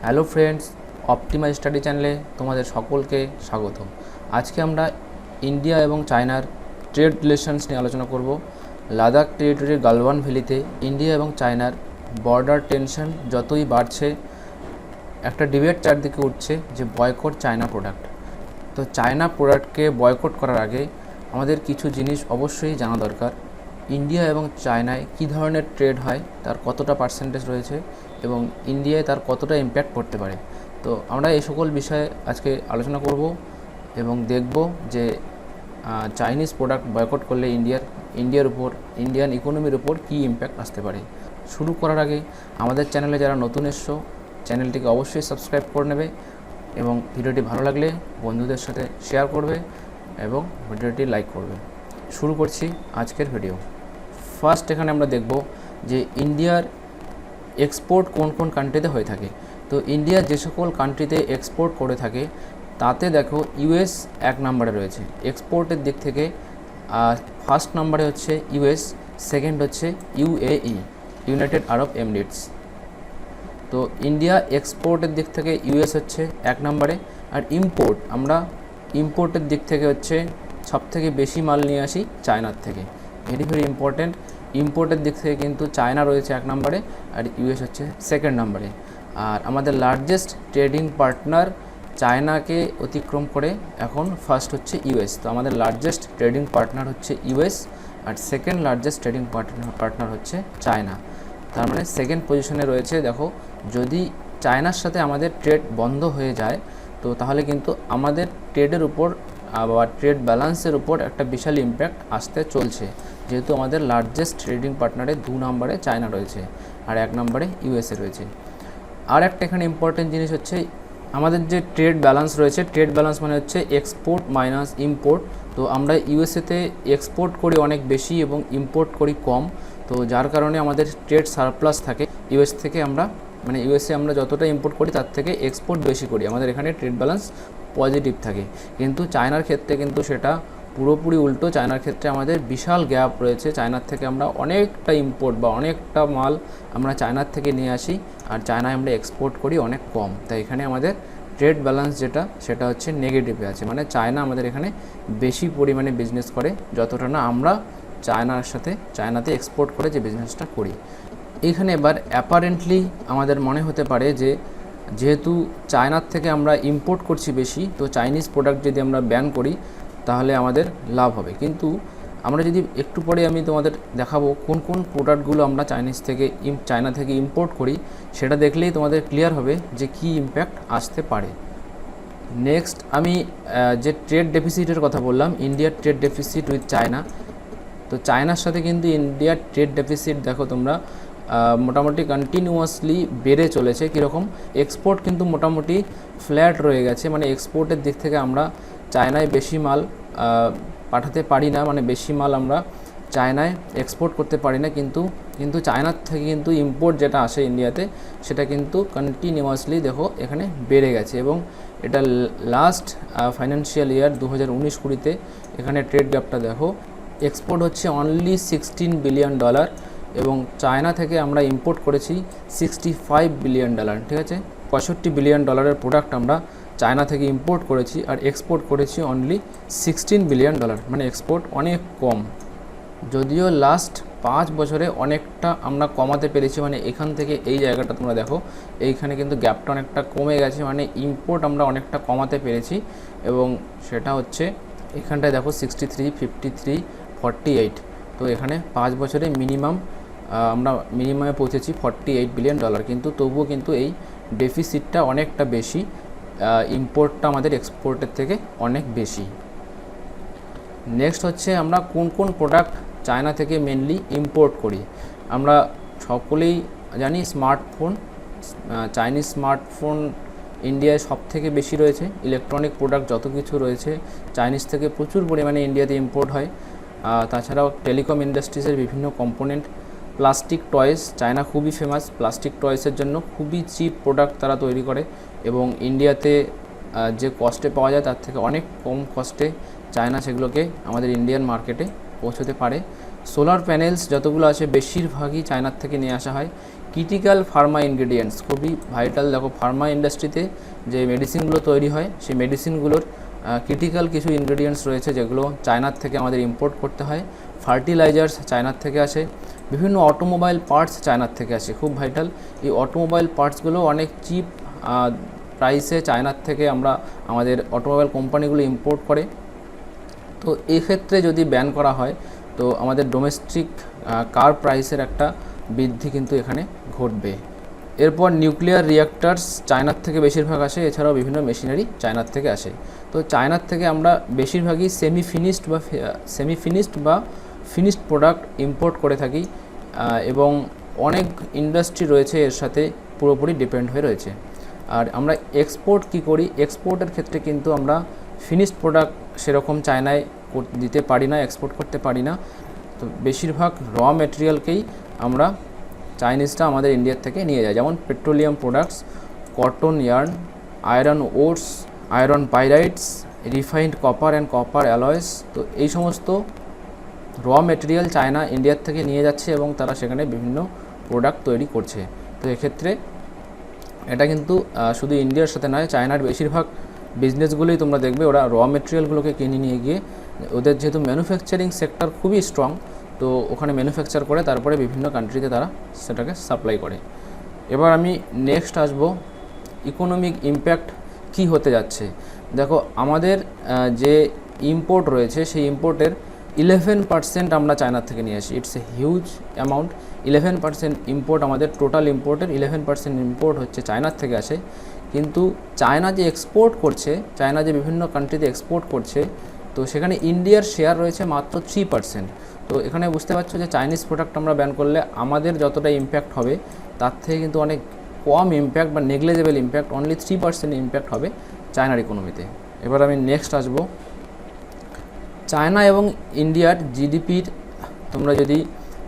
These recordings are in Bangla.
হ্যালো ফ্রেন্ডস, অপটিমাইজ স্টাডি চ্যানেলে তোমাদের সকলকে স্বাগত। আজকে আমরা ইন্ডিয়া এবং চায়নার ট্রেড রিলেশনস নিয়ে আলোচনা করব। লাদাখ টেরিটরির গালওয়ান ভ্যালিতে ইন্ডিয়া এবং চায়নার বর্ডার টেনশন যতই বাড়ছে, একটা ডিবেট চারদিকে উঠছে যে বয়কট চায়না প্রোডাক্ট। তো চায়না প্রোডাক্টকে বয়কট করার আগে আমাদের কিছু জিনিস অবশ্যই জানা দরকার। ইন্ডিয়া এবং চায়নায় কী ধরনের ট্রেড হয়, তার কতটা পার্সেন্টেজ রয়েছে এবং ইন্ডিয়ায় তার কতটা ইম্প্যাক্ট পড়তে পারে। তো আমরা এই সকল বিষয়ে আজকে আলোচনা করব এবং দেখব যে চাইনিজ প্রোডাক্ট বয়কট করলে ইন্ডিয়ার উপর, ইন্ডিয়ান ইকোনমির উপর কী ইম্প্যাক্ট আসতে পারে। শুরু করার আগে আমাদের চ্যানেলে যারা নতুন এসছো, চ্যানেলটিকে অবশ্যই সাবস্ক্রাইব করে নেবে এবং ভিডিওটি ভালো লাগলে বন্ধুদের সাথে শেয়ার করবে এবং ভিডিওটি লাইক করবে। শুরু করছি আজকের ভিডিও। ফার্স্ট এখানে আমরা দেখব যে ইন্ডিয়ার এক্সপোর্ট কোন কোন কান্ট্রিতে হয়ে থাকে। তো ইন্ডিয়া যে সকল কান্ট্রিতে এক্সপোর্ট করে থাকে তাতে দেখো ইউএস এক নম্বরে রয়েছে এক্সপোর্টের দিক থেকে। ফার্স্ট নম্বরে হচ্ছে ইউএস, সেকেন্ড হচ্ছে ইউএই, ইউনাইটেড আরব এমিরেটস। তো ইন্ডিয়া এক্সপোর্টের দিক থেকে ইউএস হচ্ছে এক নম্বরে, আর আমরা ইম্পোর্টের দিক থেকে হচ্ছে সবথেকে বেশি মাল নিয়ে আসি চায়নার থেকে। ভেরি ভেরি ইম্পর্ট্যান্ট, ইম্পোর্টের দিক থেকে কিন্তু চায়না রয়েছে এক নম্বরে আর ইউএস হচ্ছে সেকেন্ড নম্বরে। আর আমাদের লার্জেস্ট ট্রেডিং পার্টনার চায়নাকে অতিক্রম করে এখন ফার্স্ট হচ্ছে ইউএস। তো আমাদের লার্জেস্ট ট্রেডিং পার্টনার হচ্ছে ইউএস আর সেকেন্ড লার্জেস্ট ট্রেডিং পার্টনার হচ্ছে চায়না। তার মানে সেকেন্ড পজিশনে রয়েছে। দেখো, যদি চায়নার সাথে আমাদের ট্রেড বন্ধ হয়ে যায় তো তাহলে কিন্তু আমাদের ট্রেডের উপর বা ট্রেড ব্যালেন্সের উপর একটা বিশাল ইম্প্যাক্ট আসতে চলছে, যেহেতু আমাদের লার্জেস্ট ট্রেডিং পার্টনারে 2 নম্বরে চায়না রয়েছে আর 1 নম্বরে ইউএসএ রয়েছে। আর একটা এখানে ইম্পর্টেন্ট জিনিস হচ্ছে আমাদের যে ট্রেড ব্যালেন্স রয়েছে, ট্রেড ব্যালেন্স মানে হচ্ছে এক্সপোর্ট মাইনাস ইম্পোর্ট। তো আমরা ইউএসএতে এক্সপোর্ট করি অনেক বেশি এবং ইম্পোর্ট করি কম, তো যার কারণে আমাদের ট্রেড সারপ্লাস থাকে। ইউএস থেকে ইউএসএ আমরা যতটা ইম্পোর্ট করি তার থেকে এক্সপোর্ট বেশি করি, আমাদের এখানে ট্রেড ব্যালেন্স পজিটিভ থাকে। কিন্তু চায়নার ক্ষেত্রে কিন্তু সেটা পুরোপুরি উল্টো। চায়নার ক্ষেত্রে আমাদের বিশাল গ্যাপ রয়েছে। চায়নার থেকে আমরা অনেকটা ইম্পোর্ট বা অনেকটা মাল আমরা চায়নার থেকে নিয়ে আসি আর চায়নায় আমরা এক্সপোর্ট করি অনেক কম। তাই এখানে আমাদের ট্রেড ব্যালেন্স যেটা হচ্ছে নেগেটিভে আছে, মানে চায়না আমাদের এখানে বেশি পরিমাণে বিজনেস করে যতটা না আমরা চায়নাতে এক্সপোর্ট করে যে বিজনেসটা করি। এইখানে এবার অ্যাপারেন্টলি আমাদের মনে হতে পারে যে যেহেতু চায়নার থেকে আমরা ইম্পোর্ট করছি বেশি, তো চাইনিজ প্রোডাক্ট যদি আমরা ব্যান করি তাহলে আমাদের লাভ হবে। কিন্তু আমরা যদি একটু পরে আমি তোমাদের দেখাবো কোন কোন প্রোডাক্টগুলো আমরা চায়না থেকে ইম্পোর্ট করি, সেটা দেখলেই তোমাদের ক্লিয়ার হবে যে কী ইম্প্যাক্ট আসতে পারে। নেক্সট আমি যে ট্রেড ডেফিসিটের কথা বললাম, ইন্ডিয়ার ট্রেড ডেফিসিট উইথ চায়না। তো চায়নার সাথে কিন্তু ইন্ডিয়ার ট্রেড ডেফিসিট দেখো তোমরা মোটামুটি কন্টিনিউয়াসলি বেড়ে চলেছে। কীরকম, এক্সপোর্ট কিন্তু মোটামুটি ফ্ল্যাট রয়ে গেছে, মানে এক্সপোর্টের দিক থেকে আমরা চায়নায় বেশি মাল পাঠাতে পারি না, মানে বেশি মাল আমরা চায়নায় এক্সপোর্ট করতে পারি না। কিন্তু চায়নার থেকে কিন্তু ইম্পোর্ট যেটা আসে ইন্ডিয়াতে সেটা কিন্তু কন্টিনিউয়াসলি দেখো এখানে বেড়ে গেছে। এবং এটা লাস্ট ফাইন্যান্সিয়াল ইয়ার 2019-20 এখানে ট্রেড গ্যাপটা দেখো, এক্সপোর্ট হচ্ছে অনলি $16 বিলিয়ন এবং চায়না থেকে আমরা ইম্পোর্ট করেছি $65 বিলিয়ন। ঠিক আছে, $65 বিলিয়ন প্রোডাক্ট আমরা চায়না থেকে ইম্পোর্ট করেছি আর এক্সপোর্ট করেছি অনলি $16 বিলিয়ন, মানে এক্সপোর্ট অনেক কম। যদিও লাস্ট 5 বছরে অনেকটা আমরা কমাতে পেরেছি, মানে এখান থেকে এই জায়গাটা তোমরা দেখো এইখানে কিন্তু গ্যাপটা অনেকটা কমে গেছে, মানে ইম্পোর্ট আমরা অনেকটা কমাতে পেরেছি। এবং সেটা হচ্ছে এখানটায় দেখো 63, 53, 48। তো এখানে 5 বছরে আমরা মিনিমামে পৌঁছেছি $48 বিলিয়ন, কিন্তু তবুও কিন্তু এই ডেফিসিটটা অনেকটা বেশি, ইম্পোর্টটা আমাদের এক্সপোর্টের থেকে অনেক বেশি। নেক্সট হচ্ছে আমরা কোন কোন প্রোডাক্ট চায়না থেকে মেনলি ইম্পোর্ট করি। আমরা সকলেই জানি স্মার্টফোন, চাইনিজ স্মার্টফোন ইন্ডিয়ায় সব থেকে বেশি রয়েছে। ইলেকট্রনিক প্রোডাক্ট যত কিছু রয়েছে চাইনিজ থেকে প্রচুর পরিমাণে ইন্ডিয়াতে ইম্পোর্ট হয়। তাছাড়াও টেলিকম ইন্ডাস্ট্রিজের বিভিন্ন কম্পোনেন্ট, প্লাস্টিক টয়েস, চায়না খুবই ফেমাস প্লাস্টিক টয়েসের জন্য, খুবই চিপ প্রোডাক্ট তারা তৈরি করে এবং ইন্ডিয়াতে যে কস্টে পাওয়া যায় তার থেকে অনেক কম কস্টে চায়না সেগুলোকে আমাদের ইন্ডিয়ান মার্কেটে পৌঁছতে পারে। সোলার প্যানেলস যতগুলো আছে বেশিরভাগই চায়নার থেকে নিয়ে আসা হয়। ক্রিটিক্যাল ফার্মা ইনগ্রেডিয়েন্টস খুবই ভাইটাল, দেখো ফার্মা ইন্ডাস্ট্রিতে যে মেডিসিনগুলো তৈরি হয় সেই মেডিসিনগুলোর ক্রিটিক্যাল কিছু ইনগ্রেডিয়েন্টস রয়েছে যেগুলো চায়নার থেকে আমাদের ইম্পোর্ট করতে হয়। ফার্টিলাইজার্স চায়নার থেকে আসে, বিভিন্ন অটোমোবাইল পার্টস চায়নার থেকে আসে, খুব ভাইটাল। এই অটোমোবাইল পার্টসগুলো অনেক চিপ প্রাইসে চায়নার থেকে আমরা আমাদের অটোমোবাইল কোম্পানিগুলো ইম্পোর্ট করে। তো এক্ষেত্রে যদি ব্যান করা হয় তো আমাদের ডোমেস্টিক কার প্রাইসের একটা বৃদ্ধি কিন্তু এখানে ঘটবে। এরপর নিউক্লিয়ার রিঅ্যাক্টার্স চায়নার থেকে বেশিরভাগ আসে, এছাড়াও বিভিন্ন মেশিনারি চায়নার থেকে আসে। তো চায়নার থেকে আমরা বেশিরভাগই সেমি ফিনিশড বা ফিনিশড প্রোডাক্ট ইম্পোর্ট করে থাকি, এবং অনেক ইন্ডাস্ট্রি রয়েছে এর সাথে পুরোপুরি ডিপেন্ড হয়ে রয়েছে। আর আমরা এক্সপোর্ট কী করি, এক্সপোর্টের ক্ষেত্রে কিন্তু আমরা ফিনিশড প্রোডাক্ট সেরকম চায়নায় দিতে পারি না, এক্সপোর্ট করতে পারি না। তো বেশিরভাগ র মেটেরিয়ালকেই আমরা চাইনিজরা আমাদের ইন্ডিয়ার থেকে নিয়ে যায়, যেমন petroleum products, cotton yarn, iron ores, iron pyrites, refined copper and copper alloys. তো এই সমস্ত র মেটেরিয়াল চায়না ইন্ডিয়ার থেকে নিয়ে যাচ্ছে এবং তারা সেখানে বিভিন্ন প্রোডাক্ট তৈরি করছে। তো এক্ষেত্রে এটা কিন্তু শুধু ইন্ডিয়ার সাথে নয়, চায়নার বেশিরভাগ বিজনেসগুলোই তোমরা দেখবে ওরা র মেটেরিয়ালগুলোকে কিনে নিয়ে গিয়ে, ওদের যেহেতু ম্যানুফ্যাকচারিং সেক্টর খুবই স্ট্রং, তো ওখানে ম্যানুফ্যাকচার করে তারপরে বিভিন্ন কান্ট্রিতে তারা সেটাকে সাপ্লাই করে। এবার আমি নেক্সট আসবো, ইকোনমিক ইম্প্যাক্ট কী হতে যাচ্ছে। দেখো আমাদের যে ইম্পোর্ট রয়েছে সেই ইম্পোর্টের 11% আমরা চায়নার থেকে নিয়ে আসি। It's a huge amount. 11% import, আমাদের টোটাল ইম্পোর্টের 11% ইম্পোর্ট হচ্ছে চায়নার থেকে আসে। কিন্তু চায়না যে এক্সপোর্ট করছে, চায়না যে বিভিন্ন কান্ট্রিতে এক্সপোর্ট করছে, তো সেখানে ইন্ডিয়ার শেয়ার রয়েছে মাত্র 3%। তো এখানে বুঝতে পারছো যে চাইনিজ প্রোডাক্ট আমরা ব্যান করলে আমাদের যতটা ইম্প্যাক্ট হবে তার থেকে কিন্তু অনেক কম ইম্প্যাক্ট বা নেগলেজেবল ইম্প্যাক্ট, অনলি 3% ইম্প্যাক্ট হবে চায়নার ইকোনমিতে। এবার আমি নেক্সট আসবো, চায়না এবং ইন্ডিয়ার জিডিপির তোমরা যদি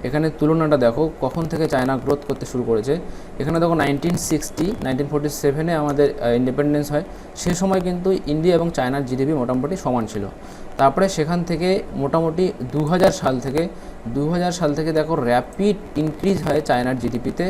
এখানে তুলনাটা দেখো, কখন থেকে চায়না গ্রোথ করতে শুরু করেছে। এখানে দেখো 1947-এ আমাদের ইন্ডিপেন্ডেন্স হয়, সে সময় কিন্তু ইন্ডিয়া এবং চায়নার জিডিপি মোটামুটি সমান ছিল। তারপরে সেখান থেকে মোটামুটি 2000 সাল থেকে দেখো র্যাপিড ইনক্রিজ হয় চায়নার জিডিপিতে।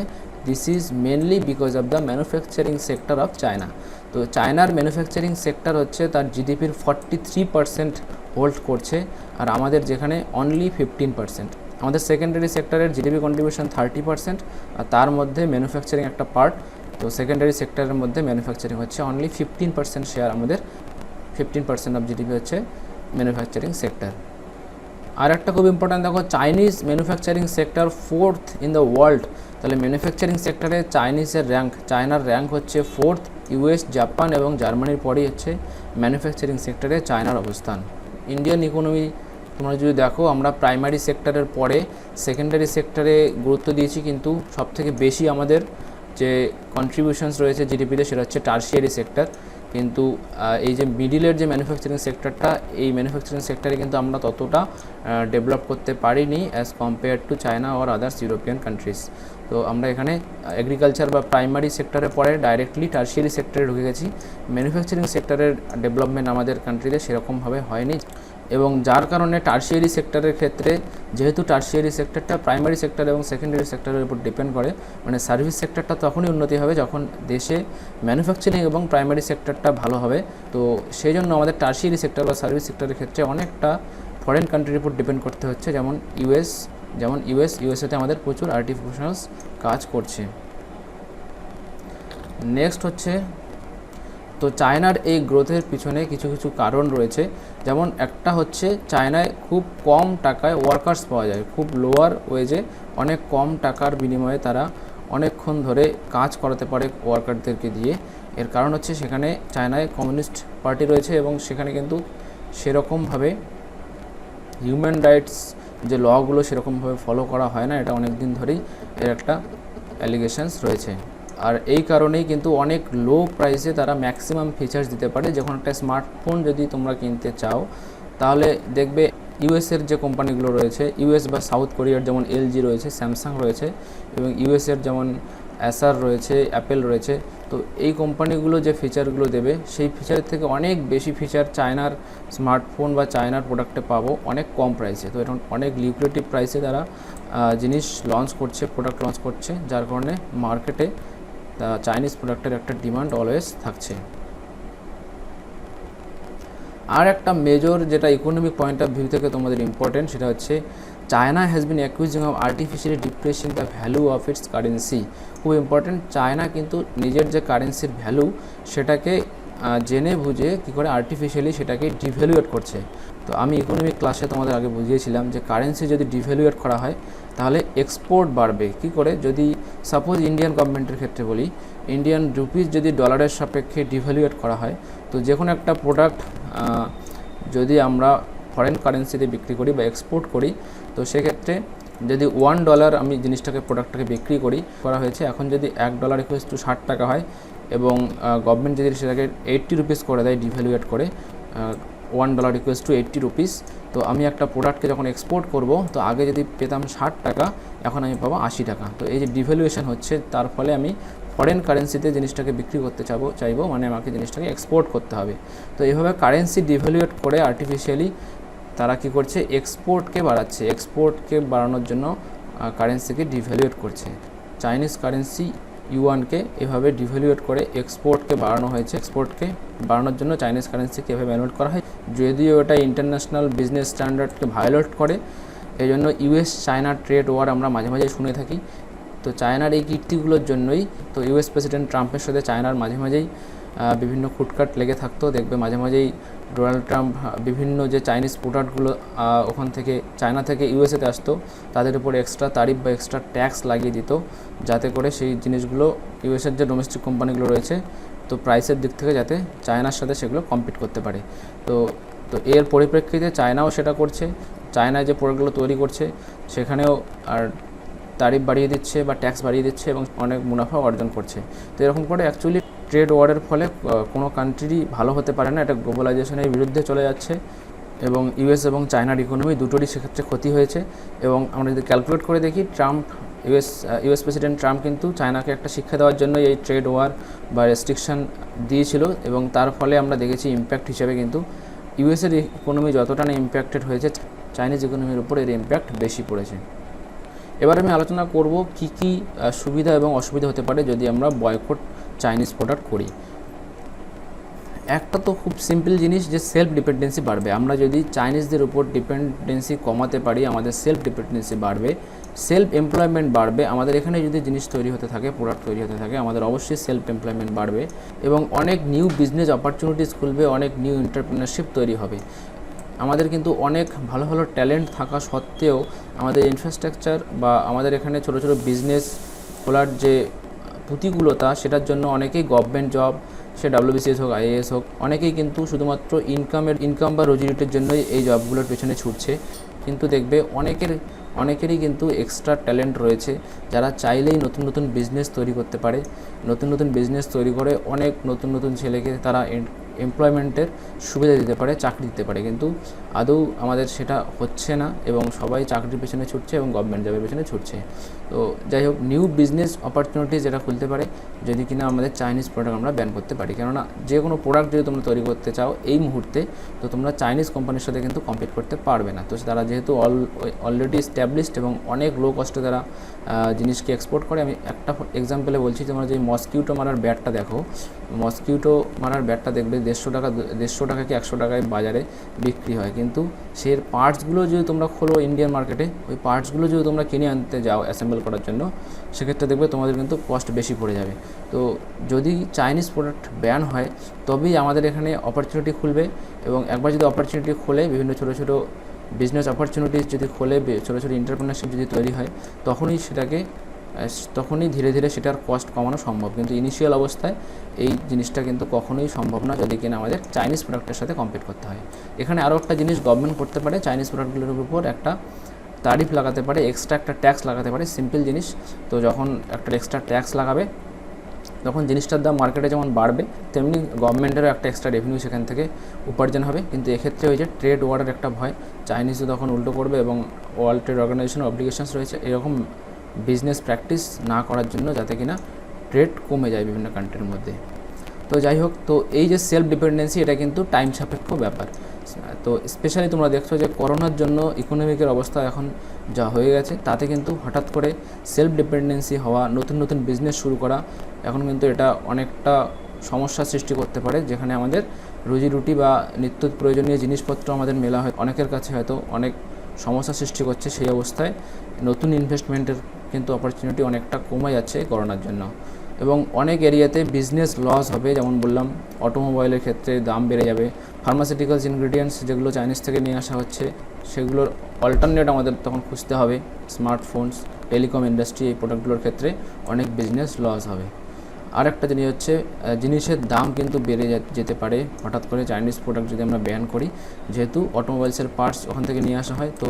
This is mainly because of the manufacturing sector of China. তো চায়নার ম্যানুফ্যাকচারিং সেক্টর হচ্ছে তার জিডিপির 43% হোল্ড করছে, আর আমাদের যেখানে অনলি 15%। আমাদের সেকেন্ডারি সেক্টরের জিডিপি কন্ট্রিবিউশন 30%, আর তার মধ্যে ম্যানুফ্যাকচারিং একটা পার্ট। তো সেকেন্ডারি সেক্টরের মধ্যে ম্যানুফ্যাকচারিং হচ্ছে অনলি 15% শেয়ার, আমাদের 15% অফ জিডিপি হচ্ছে ম্যানুফ্যাকচারিং সেক্টর। আর একটা খুব ইম্পর্ট্যান্ট দেখো, Chinese manufacturing sector 4th in the world. তাহলে ম্যানুফ্যাকচারিং সেক্টরে চাইনিজের র্যাঙ্ক, চায়নার র্যাঙ্ক হচ্ছে 4th, ইউএস, জাপান এবং জার্মানির পরেই হচ্ছে ম্যানুফ্যাকচারিং সেক্টরে চায়নার অবস্থান। ইন্ডিয়ান ইকোনমি তোমরা যদি দেখো, আমরা প্রাইমারি সেক্টরের পরে সেকেন্ডারি সেক্টরে গুরুত্ব দিয়েছি, কিন্তু সবথেকে বেশি আমাদের যে কন্ট্রিবিউশনস রয়েছে জিডিপিতে সেটা হচ্ছে টার্সিয়ারি সেক্টর। কিন্তু এই যে মিডিলের যে ম্যানুফ্যাকচারিং সেক্টরটা, এই ম্যানুফ্যাকচারিং সেক্টরে কিন্তু আমরা ততটা ডেভেলপ করতে পারিনি as compare to China or others European countries. তো আমরা এখানে এগ্রিকালচার বা প্রাইমারি সেক্টরের পরে ডাইরেক্টলি টার্সিয়ারি সেক্টরে ঢুকে গেছি। ম্যানুফ্যাকচারিং সেক্টরের ডেভেলপমেন্ট আমাদের কান্ট্রিতে সেরকমভাবে হয়নি, এবং যার কারণে টার্সিয়ারি সেক্টরের ক্ষেত্রে, যেহেতু টার্সিয়ারি সেক্টরটা প্রাইমারি সেক্টর এবং সেকেন্ডারি সেক্টরের উপর ডিপেন্ড করে, মানে সার্ভিস সেক্টরটা তখনই উন্নতি হবে যখন দেশে ম্যানুফ্যাকচারিং এবং প্রাইমারি সেক্টরটা ভালো হবে। তো সেই জন্য আমাদের টার্সিয়ারি সেক্টর বা সার্ভিস সেক্টরের ক্ষেত্রে অনেকটা ফরেন কান্ট্রির উপর ডিপেন্ড করতে হচ্ছে, যেমন ইউএসএতে আমাদের প্রচুর আর্টিফিশিয়ালস কাজ করছে। নেক্সট হচ্ছে, তো চায়নার এই গ্রোথের পিছনে কিছু কিছু কারণ রয়েছে। যেমন একটা হচ্ছে, চায়নায় খুব কম টাকায় ওয়ার্কার্স পাওয়া যায়, খুব লোয়ার ওয়েজে, অনেক কম টাকার বিনিময়ে তারা অনেকক্ষণ ধরে কাজ করাতে পারে ওয়ার্কারদেরকে দিয়ে। এর কারণ হচ্ছে সেখানে চায়নায় কমিউনিস্ট পার্টি রয়েছে এবং সেখানে কিন্তু সেরকমভাবে হিউম্যান রাইটস যে লগুলো সেরকমভাবে ফলো করা হয় না, এটা অনেক দিন ধরেই এর একটা অ্যালিগেশনস রয়েছে। আর এই কারণেই কিন্তু অনেক লো প্রাইসে তারা ম্যাক্সিমাম ফিচার্স দিতে পারে। যখন একটা স্মার্টফোন যদি তোমরা কিনতে চাও, তাহলে দেখবে ইউএসের যে কোম্পানিগুলো রয়েছে, ইউএস বা সাউথ কোরিয়ার যেমন এলজি রয়েছে, স্যামসাং রয়েছে, এবং ইউএসের যেমন অ্যাসার রয়েছে, অ্যাপেল রয়েছে। তো এই কোম্পানিগুলো যে ফিচারগুলো দেবে সেই ফিচারের থেকে অনেক বেশি ফিচার চায়নার স্মার্টফোন বা চায়নার প্রোডাক্টে পাবো অনেক কম প্রাইসে। তো এটা অনেক লিকুইডিটি প্রাইসে তারা জিনিস লঞ্চ করছে, প্রোডাক্ট লঞ্চ করছে, যার কারণে মার্কেটে চাইনিজ প্রোডাক্টের একটা ডিমান্ড অলওয়েজ থাকছে। আর একটা মেজর যেটা ইকোনমিক পয়েন্ট অফ ভিউ থেকে তোমাদের ইম্পর্টেন্ট, সেটা হচ্ছে China has been accusing of artificially depressing the value of its currency. খুব ইম্পর্টেন্ট, চায়না কিন্তু নিজের যে কারেন্সির ভ্যালু সেটাকে জেনে বুঝে কী করে আর্টিফিশিয়ালি সেটাকে ডিভ্যালুয়েট করছে। তো আমি ইকোনমিক ক্লাসে তোমাদের আগে বুঝিয়েছিলাম যে কারেন্সি যদি ডিভ্যালুয়েট করা হয় তাহলে এক্সপোর্ট বাড়বে। কী করে? যদি সাপোজ ইন্ডিয়ান গভর্নমেন্টের ক্ষেত্রে বলি, ইন্ডিয়ান রুপিস যদি ডলারের সাপেক্ষে ডিভ্যালুয়েট করা হয়, তো যে কোনো একটা প্রোডাক্ট যদি আমরা ফরেন কারেন্সিতে বিক্রি করি বা এক্সপোর্ট করি, তো সেক্ষেত্রে যদি $1 আমি জিনিসটাকে প্রোডাক্টটাকে বিক্রি করা হয়েছে, এখন যদি $1 ইকুয়ালস টু 60 টাকা হয় এবং গভর্নমেন্ট যদি সেটাকে 80 রুপিস করে দেয় ডিভ্যালুয়েট করে, $1 ইকুয়ালস টু 80 রুপিস, তো আমি একটা প্রোডাক্টকে যখন এক্সপোর্ট করব, তো আগে যদি পেতাম 60 টাকা, এখন আমি পাবো 80 টাকা। তো এই যে ডিভ্যালুয়েশন হচ্ছে, তার ফলে আমি ফরেন কারেন্সিতে জিনিসটাকে বিক্রি করতে চাইবো, মানে আমাকে জিনিসটাকে এক্সপোর্ট করতে হবে। তো এইভাবে কারেন্সি ডিভ্যালুয়েট করে আর্টিফিশিয়ালি তারা কী করছে? এক্সপোর্টকে বাড়াচ্ছে, এক্সপোর্টকে বাড়ানোর জন্য কারেন্সিকে ডিভ্যালুয়েট করছে। চাইনিজ কারেন্সি ইউয়ানকে এভাবে ডিভ্যালুয়েট করে এক্সপোর্টকে বাড়ানো হয়েছে। এক্সপোর্টকে বাড়ানোর জন্য চাইনিজ কারেন্সিকে এভাবে ভ্যালুয়েট করা হয়, যদিও এটা ইন্টারন্যাশনাল বিজনেস স্ট্যান্ডার্ডকে ভায়োলেট করে। এই জন্য ইউএস চায়না ট্রেড ওয়ার আমরা মাঝে মাঝে শুনে থাকি। তো চায়নার এই কীর্তিগুলোর জন্যই তো ইউএস প্রেসিডেন্ট ট্রাম্পের সাথে চায়নার মাঝে মাঝেই বিভিন্ন খুটকাট লেগে থাকতো। দেখবে মাঝে মাঝেই ডোনাল্ড ট্রাম্প বিভিন্ন যে চাইনিজ প্রোডাক্টগুলো ওখান থেকে চায়না থেকে ইউএসএতে আসতো, তাদের উপর এক্সট্রা তারিফ বা এক্সট্রা ট্যাক্স লাগিয়ে দিত, যাতে করে সেই জিনিসগুলো ইউএসের যে ডোমেস্টিক কোম্পানিগুলো রয়েছে, তো প্রাইসের দিক থেকে যাতে চায়নার সাথে সেগুলো কম্পিট করতে পারে। তো এর পরিপ্রেক্ষিতে চায়নাও সেটা করছে। চায়নায় যে প্রোডাক্টগুলো তৈরি করছে সেখানেও আর তারিফ বাড়িয়ে দিচ্ছে বা ট্যাক্স বাড়িয়ে দিচ্ছে এবং অনেক মুনাফা অর্জন করছে। তো এরকম করে অ্যাকচুয়ালি ট্রেড ওয়ারের ফলে কোনো কান্ট্রিরই ভালো হতে পারে না, এটা গ্লোবালাইজেশনের বিরুদ্ধে চলে যাচ্ছে এবং ইউএস এবং চায়নার ইকোনমি দুটোরই সেক্ষেত্রে ক্ষতি হয়েছে। এবং আমরা যদি ক্যালকুলেট করে দেখি, ইউএস প্রেসিডেন্ট ট্রাম্প কিন্তু চায়নাকে একটা শিক্ষা দেওয়ার জন্য এই ট্রেড ওয়ার বা রেস্ট্রিকশন দিয়েছিল, এবং তার ফলে আমরা দেখেছি ইম্প্যাক্ট হিসেবে কিন্তু ইউএসের ইকোনমি যতটা না ইম্প্যাক্টেড হয়েছে, চাইনিজ ইকোনমির উপর এর ইম্প্যাক্ট বেশি পড়েছে। এবার আমি আলোচনা করব কি কি সুবিধা এবং অসুবিধা হতে পারে যদি আমরা বয়কট চাইনিজ প্রোডাক্ট করি। একটা তো খুব সিম্পল জিনিস যে সেলফ ডিপেন্ডেন্সি বাড়বে। আমরা যদি চাইনিজদের উপর ডিপেন্ডেন্সি কমাতে পারি, আমাদের সেলফ ডিপেন্ডেন্সি বাড়বে, সেলফ এমপ্লয়মেন্ট বাড়বে। আমাদের এখানে যদি জিনিস তৈরি হতে থাকে, প্রোডাক্ট তৈরি হতে থাকে, আমাদের অবশ্যই সেলফ এমপ্লয়মেন্ট বাড়বে এবং অনেক নিউ বিজনেস অপরচুনিটিস খুলবে, অনেক নিউ এন্টারপ্রেনারশিপ তৈরি হবে। আমাদের কিন্তু অনেক ভালো ভালো ট্যালেন্ট থাকা সত্ত্বেও আমাদের ইনফ্রাস্ট্রাকচার বা আমাদের এখানে ছোটো ছোটো বিজনেস খোলার যে প্রতিকূলতা, সেটার জন্য অনেকেই গভর্নমেন্ট জব, সে WBCS হোক, IAS হোক, অনেকেই কিন্তু শুধুমাত্র ইনকাম বা রুজিরুটির জন্যই এই জবগুলোর পেছনে ছুটছে। কিন্তু দেখবে অনেকেরই কিন্তু এক্সট্রা ট্যালেন্ট রয়েছে, যারা চাইলেই নতুন নতুন বিজনেস তৈরি করতে পারে। নতুন নতুন বিজনেস তৈরি করে অনেক নতুন নতুন ছেলেকে তারা এমপ্লয়মেন্টের সুবিধা দিতে পারে, চাকরি দিতে পারে। কিন্তু আদৌ আমাদের সেটা হচ্ছে না এবং সবাই চাকরির পেছনে ছুটছে এবং গভর্নমেন্ট জবের পেছনে ছুটছে। তো যাই হোক, নিউ বিজনেস অপরচুনিটিস যেটা খুলতে পারে যদি কিনা আমাদের চাইনিজ প্রোডাক্ট আমরা ব্যান করতে পারি। কেননা যে কোনো প্রোডাক্ট যদি তোমরা তৈরি করতে চাও এই মুহূর্তে, তো তোমরা চাইনিজ কোম্পানির সাথে কিন্তু কম্পিট করতে পারবে না। তো তারা যেহেতু অলরেডি এস্টাবলিশড এবং অনেক লো কস্টে তারা জিনিসকে এক্সপোর্ট করে। আমি একটা এক্সাম্পলে বলছি, তোমরা যে মসকিউটো মারার ব্যাটটা দেখো, মসকিউটো মারার ব্যাটটা দেখবে 150 টাকা কি 100 টাকায় বাজারে বিক্রি হয়, কিন্তু সেই পার্টসগুলো যদি তোমরা খোলো ইন্ডিয়ান মার্কেটে, ওই পার্টসগুলো যদি তোমরা কিনে আনতে যাও অ্যাসেম্বল করার জন্য, সেক্ষেত্রে দেখবে তোমাদের কিন্তু কস্ট বেশি পড়ে যাবে। তো যদি চাইনিজ প্রোডাক্ট ব্যান হয় তবেই আমাদের এখানে অপরচুনিটি খুলবে, এবং একবার যদি অপরচুনিটি খোলে, বিভিন্ন ছোটো ছোটো বিজনেস অপরচুনিটিস যদি খোলে, ছোটো ছোটো এন্টারপ্রেনারশিপ যদি তৈরি হয়, তখনই ধীরে ধীরে সেটার কস্ট কমানো সম্ভব। কিন্তু ইনিশিয়াল অবস্থায় এই জিনিসটা কিন্তু কখনোই সম্ভব না যদি কিনা আমাদের চাইনিজ প্রোডাক্টের সাথে কম্পিট করতে হয়। এখানে আরও একটা জিনিস গভর্নমেন্ট করতে পারে, চাইনিজ প্রোডাক্টগুলোর উপর একটা তারিফ লাগাতে পারে, এক্সট্রা একটা ট্যাক্স লাগাতে পারে। সিম্পল জিনিস, তো যখন একটা এক্সট্রা ট্যাক্স লাগাবে তখন জিনিসটার দাম মার্কেটে যেমন বাড়বে, তেমনি গভর্নমেন্টেরও একটা এক্সট্রা রেভিনিউ সেখান থেকে উপার্জন হবে। কিন্তু এক্ষেত্রে ওই যে ট্রেড ওয়ারের একটা ভয়, চাইনিজও তখন উল্টো করবে এবং ওয়ার্ল্ড ট্রেড অর্গানাইজেশনের অব্লিগেশনস রয়েছে, এরকম বিজনেস প্র্যাকটিস না করার জন্য, যাতে কিনা ট্রেড কমে যায় বিভিন্ন কান্ট্রির মধ্যে। তো যাই হোক, তো এই যে সেলফ ডিপেন্ডেন্সি, এটা কিন্তু টাইম সাপেক্ষ ব্যাপার। তো স্পেশালি তোমরা দেখছো যে করোনার জন্য ইকোনমিকের অবস্থা এখন যা হয়ে গেছে, তাতে কিন্তু হঠাৎ করে সেলফ ডিপেন্ডেন্সি হওয়া, নতুন নতুন বিজনেস শুরু করা, এখন কিন্তু এটা অনেকটা সমস্যার সৃষ্টি করতে পারে, যেখানে আমাদের রুজি রুটি বা নিত্য প্রয়োজনীয় জিনিসপত্র আমাদের মেলা হয় অনেকের কাছে হয়তো অনেক সমস্যা সৃষ্টি করছে। সেই অবস্থায় নতুন ইনভেস্টমেন্টের কিন্তু অপরচুনিটি অনেকটা কমে যাচ্ছে করোনার জন্য, এবং অনেক এরিয়াতে বিজনেস লস হবে। যেমন বললাম, অটোমোবাইলের ক্ষেত্রে দাম বেড়ে যাবে, ফার্মাসিউটিক্যালস ইনগ্রিডিয়েন্টস যেগুলো চাইনিজ থেকে নিয়ে আসা হচ্ছে, সেগুলোর অল্টারনেট আমাদের তখন খুঁজতে হবে। স্মার্টফোনস, টেলিকম ইন্ডাস্ট্রি, এই প্রোডাক্টগুলোর ক্ষেত্রে অনেক বিজনেস লস হবে। আর একটা জিনিস হচ্ছে, জিনিসের দাম কিন্তু বেড়ে যেতে পারে হঠাৎ করে চাইনিজ প্রোডাক্ট যদি আমরা ব্যান করি, যেহেতু অটোমোবাইলসের পার্টস ওখান থেকে নিয়ে আসা হয়। তো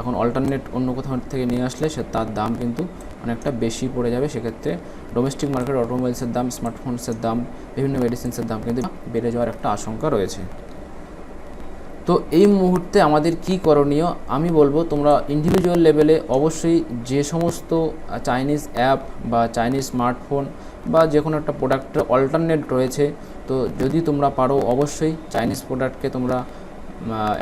এখন অল্টারনেট অন্য কোথাও থেকে নিয়ে আসলে তার দাম কিন্তু অনেকটা বেশি পড়ে যাবে। সেক্ষেত্রে ডোমেস্টিক মার্কেট অটোমোবাইলসের দাম, স্মার্টফোনসের দাম, বিভিন্ন মেডিসিনসের দাম কিন্তু বেড়ে যাওয়ার একটা আশঙ্কা রয়েছে। তো এই মুহূর্তে আমাদের কি করণীয়, আমি বলবো তোমরা ইন্ডিভিজুয়াল লেভেলে অবশ্যই যে সমস্ত চাইনিজ অ্যাপ বা চাইনিজ স্মার্টফোন বা যে কোনো একটা প্রোডাক্টের অল্টারনেট রয়েছে, তো যদি তোমরা পারো অবশ্যই চাইনিজ প্রোডাক্টকে তোমরা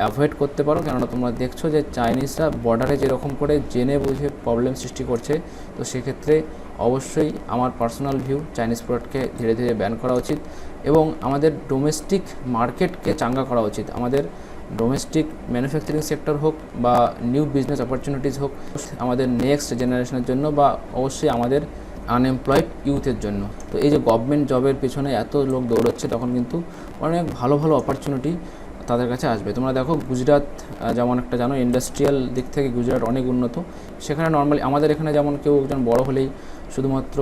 অ্যাভয়েড করতে পারো। কেননা তোমরা দেখছো যে চাইনিজরা বর্ডারে যেরকম করে জেনে বুঝে প্রবলেম সৃষ্টি করছে, তো সেক্ষেত্রে অবশ্যই আমার পার্সোনাল ভিউ, চাইনিজ প্রোডাক্টকে ধীরে ধীরে ব্যান করা উচিত এবং আমাদের ডোমেস্টিক মার্কেটকে চাঙ্গা করা উচিত। আমাদের ডোমেস্টিক ম্যানুফ্যাকচারিং সেক্টর হোক বা নিউ বিজনেস অপরচুনিটিস হোক, আমাদের নেক্সট জেনারেশনের জন্য বা অবশ্যই আমাদের আনএমপ্লয়েড ইউথের জন্য। তো এই যে গভর্নমেন্ট জবের পেছনে এত লোক দৌড়চ্ছে, তখন কিন্তু অনেক ভালো ভালো অপরচুনিটি তাদের কাছে আসবে। তোমরা দেখো গুজরাট যেমন একটা, জানো ইন্ডাস্ট্রিয়াল দিক থেকে গুজরাট অনেক উন্নত। সেখানে নর্মালি আমাদের এখানে যেমন কেউ একজন বড় হলেই শুধুমাত্র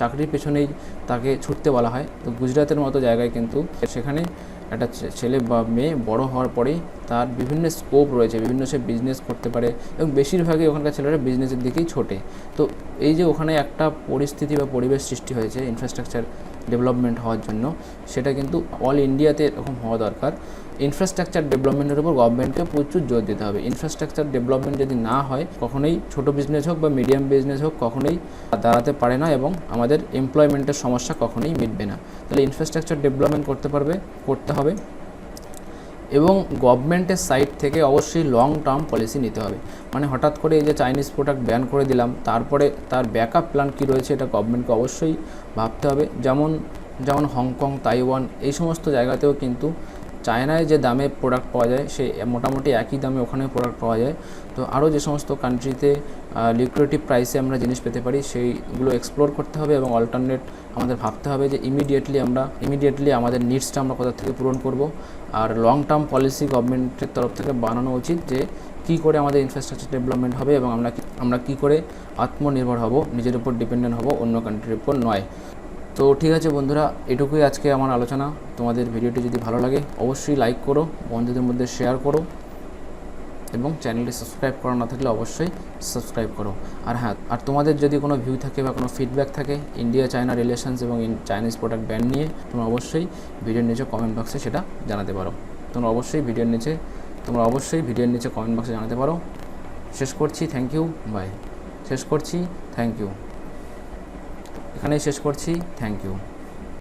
চাকরির পেছনেই তাকে ছুটতে বলা হয়, তো গুজরাটের মতো জায়গায় কিন্তু সেখানে একটা ছেলে বা মেয়ে বড় হওয়ার পরেই তার বিভিন্ন স্কোপ রয়েছে, বিভিন্ন সে বিজনেস করতে পারে এবং বেশিরভাগই ওখানকার ছেলেরা বিজনেসের দিকেই ছোটে। তো এই যে ওখানে একটা পরিস্থিতি বা পরিবেশ সৃষ্টি হয়েছে ইনফ্রাস্ট্রাকচার ডেভেলপমেন্ট হওয়ার জন্য, সেটা কিন্তু অল ইন্ডিয়াতে এরকম হওয়া দরকার। ইনফ্রাস্ট্রাকচার ডেভেলপমেন্টের উপর গভর্নমেন্টকে প্রচুর জোর দিতে হবে। ইনফ্রাস্ট্রাকচার ডেভেলপমেন্ট যদি না হয়, কখনোই ছোটো বিজনেস হোক বা মিডিয়াম বিজনেস হোক কখনোই দাঁড়াতে পারে না এবং আমাদের এমপ্লয়মেন্টের সমস্যা কখনোই মিটবে না। তাহলে ইনফ্রাস্ট্রাকচার ডেভেলপমেন্ট করতে হবে এবং গভর্নমেন্টের সাইড থেকে অবশ্যই লং টার্ম পলিসি নিতে হবে। মানে হঠাৎ করে এই যে চাইনিজ প্রোডাক্ট ব্যান করে দিলাম, তারপরে তার ব্যাকআপ প্ল্যান কী রয়েছে, এটা গভর্নমেন্টকে অবশ্যই ভাবতে হবে। যেমন হংকং, তাইওয়ান, এই সমস্ত জায়গাতেও কিন্তু চায়নায় যে দামে প্রোডাক্ট পাওয়া যায়, সে মোটামুটি একই দামে ওখানে প্রোডাক্ট পাওয়া যায়। তো আরও যে সমস্ত কান্ট্রিতে লিকুইডিটি প্রাইসে আমরা জিনিস পেতে পারি, সেইগুলো এক্সপ্লোর করতে হবে এবং অল্টারনেট আমাদের ভাবতে হবে যে ইমিডিয়েটলি আমাদের নিডসটা আমরা কোথা থেকে পূরণ করব। আর লং টার্ম পলিসি গভর্নমেন্টের তরফ থেকে বানানো উচিত যে কী করে আমাদের ইনফ্রাস্ট্রাকচার ডেভেলপমেন্ট হবে এবং আমরা কী করে আত্মনির্ভর হব, নিজের উপর ডিপেন্ডেন্ট হব, অন্য কান্ট্রির উপর নয়। তো ঠিক আছে বন্ধুরা, এটুকুই আজকে আমার আলোচনা। তোমাদের ভিডিওটি যদি ভালো লাগে অবশ্যই লাইক করো, বন্ধুদের মধ্যে শেয়ার করো এবং চ্যানেলটি সাবস্ক্রাইব করা না থাকলে অবশ্যই সাবস্ক্রাইব করো। আর হ্যাঁ, আর তোমাদের যদি কোনো ভিউ থাকে বা কোনো ফিডব্যাক থাকে ইন্ডিয়া চায়না রিলেশনস এবং চাইনিজ প্রোডাক্ট ব্যান নিয়ে, তোমরা অবশ্যই ভিডিওর নিচে কমেন্ট বক্সে সেটা জানাতে পারো। তোমরা অবশ্যই ভিডিওর নিচে কমেন্ট বক্সে জানাতে পারো। শেষ করছি, থ্যাংক ইউ, বাই। এখানেই শেষ করছি, থ্যাংক ইউ।